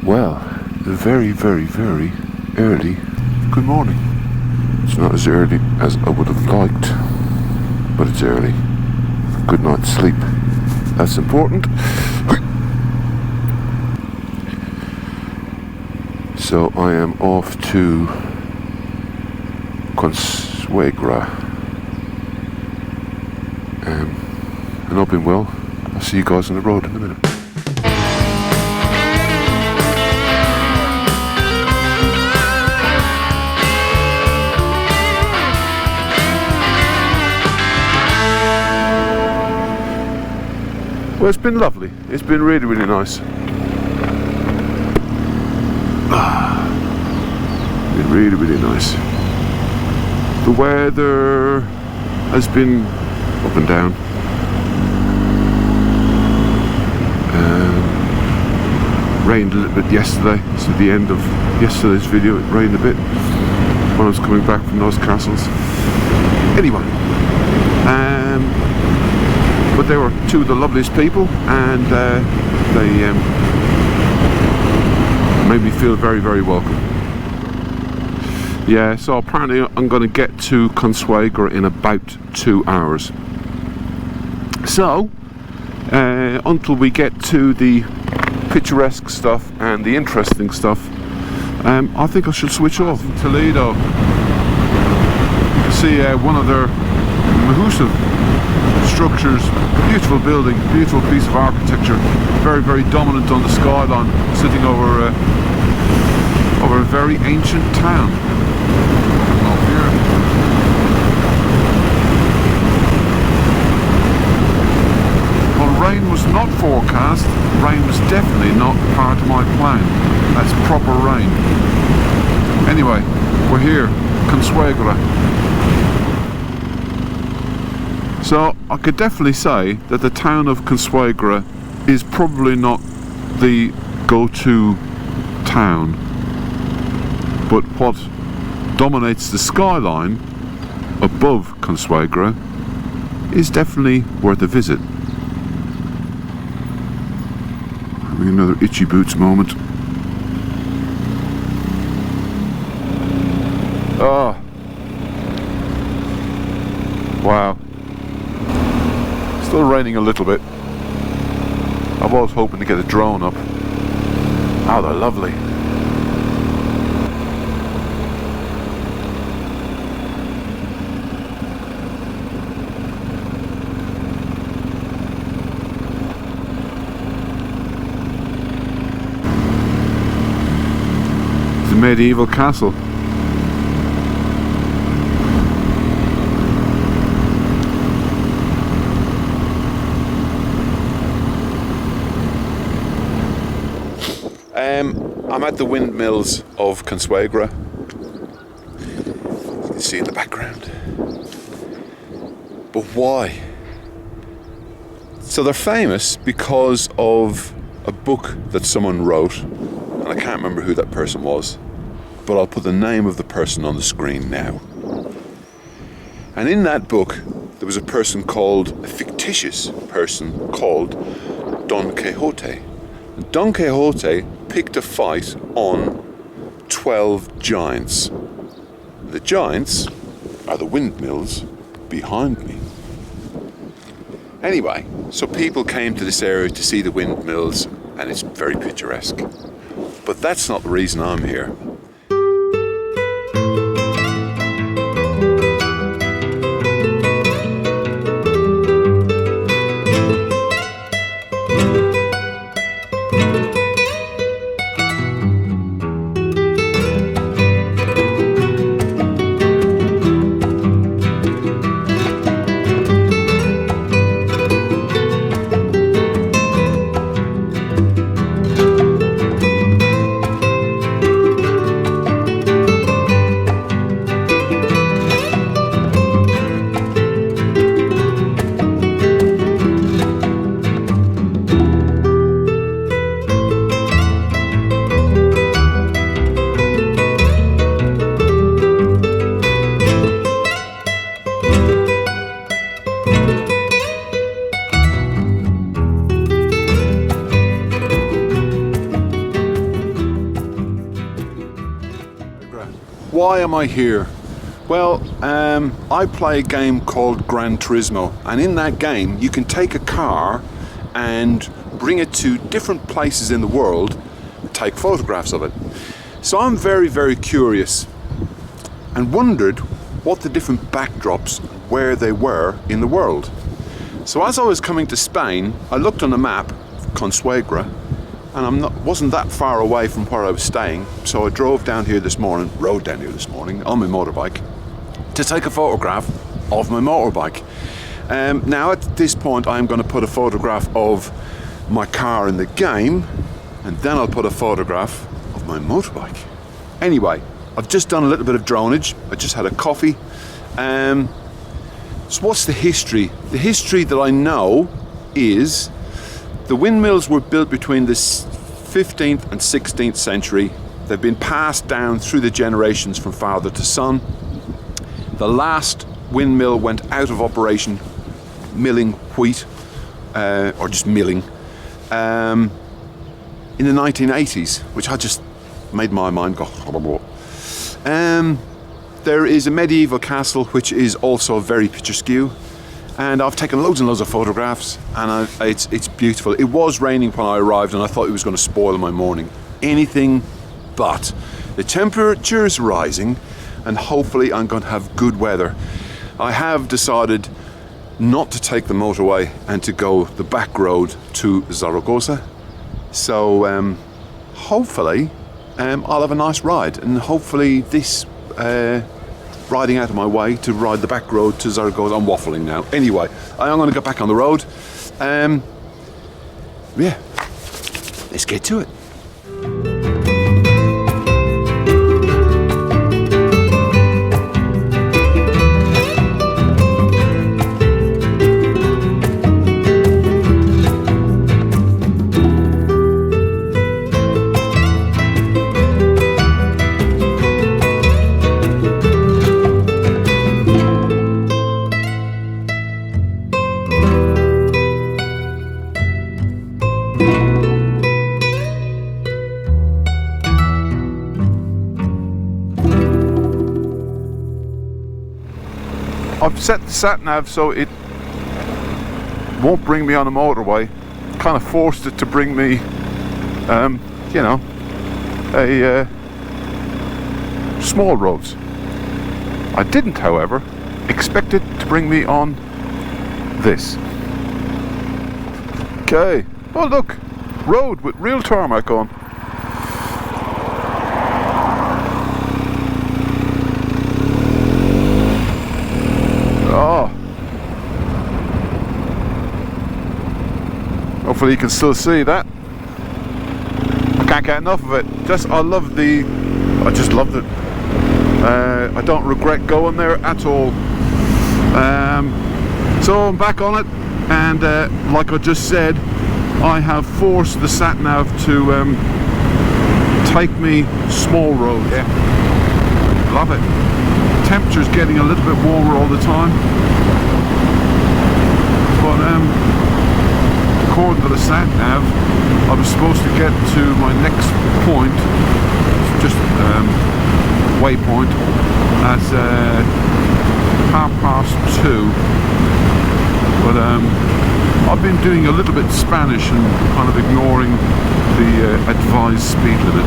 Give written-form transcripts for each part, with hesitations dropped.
Well, very, very, very early good morning. It's not as early as I would have liked, but it's early. Good night's sleep. That's important. So I am off to Consuegra. And I've been well. I'll see you guys on the road in a minute. Well, it's been lovely. It's been really, really nice. Been really, really nice. The weather has been up and down. Rained a little bit yesterday. So at the end of yesterday's video, it rained a bit when I was coming back from those castles. Anyway. But they were two of the loveliest people, and they made me feel very, very welcome. Yeah, so apparently I'm going to get to Consuegra in about 2 hours. So, until we get to the picturesque stuff and the interesting stuff, I think I should switch off. Toledo. See one of their massive structures, beautiful building, beautiful piece of architecture, very, very dominant on the skyline, sitting over a very ancient town. Up here. Well, rain was not forecast. Rain was definitely not part of my plan. That's proper rain. Anyway, we're here, Consuegra. So I could definitely say that the town of Consuegra is probably not the go-to town, but what dominates the skyline above Consuegra is definitely worth a visit. Having another itchy boots moment. Oh, wow. Still raining a little bit. I was hoping to get a drone up. Oh, they're lovely. It's a medieval castle. I'm at the windmills of Consuegra. You can see in the background. But why? So they're famous because of a book that someone wrote, and I can't remember who that person was, but I'll put the name of the person on the screen now. And in that book, there was a fictitious person called Don Quixote. And Don Quixote picked a fight on 12 giants. The giants are the windmills behind me. Anyway, so people came to this area to see the windmills, and it's very picturesque. But that's not the reason I'm here. Why am I here? Well, I play a game called Gran Turismo, and in that game you can take a car and bring it to different places in the world and take photographs of it. So I'm very, very curious and wondered what the different backdrops, where they were in the world. So as I was coming to Spain, I looked on the map, Consuegra, and wasn't that far away from where I was staying, so I rode down here this morning on my motorbike to take a photograph of my motorbike. Now at this point I'm going to put a photograph of my car in the game, and then I'll put a photograph of my motorbike. Anyway, I've just done a little bit of dronage. I just had a coffee. So what's the history? The history that I know is the windmills were built between the 15th and 16th century. They've been passed down through the generations from father to son. The last windmill went out of operation milling wheat, or just milling, in the 1980s, which I just made my mind go. There is a medieval castle which is also very picturesque, and I've taken loads and loads of photographs, and it's beautiful. It was raining when I arrived and I thought it was going to spoil my morning. Anything but. The temperature is rising and hopefully I'm going to have good weather. I have decided not to take the motorway and to go the back road to Zaragoza. So hopefully I'll have a nice ride, and hopefully this riding out of my way to ride the back road to Zaragoza. I'm waffling now. Anyway, I'm going to get back on the road. Yeah, let's get to it. I've set the sat-nav so it won't bring me on a motorway. Kind of forced it to bring me, you know, small roads. I didn't, however, expect it to bring me on this. Okay. Oh look, road with real tarmac on. Oh. Hopefully you can still see that. I can't get enough of it. I just loved it. I don't regret going there at all. So I'm back on it, and like I just said, I have forced the sat-nav to take me small road. Yeah. Love it. Temperature's getting a little bit warmer all the time, but according to the sat-nav I was supposed to get to my next point, just waypoint, at 2:30, but I've been doing a little bit Spanish and kind of ignoring the advised speed limit.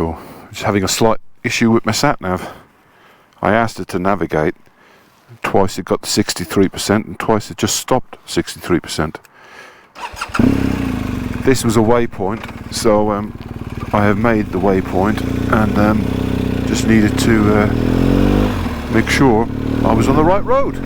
cool. Just having a slight issue with my sat nav. I asked it to navigate. Twice it got to 63% and twice it just stopped 63%. This was a waypoint, so I have made the waypoint and just needed to make sure I was on the right road.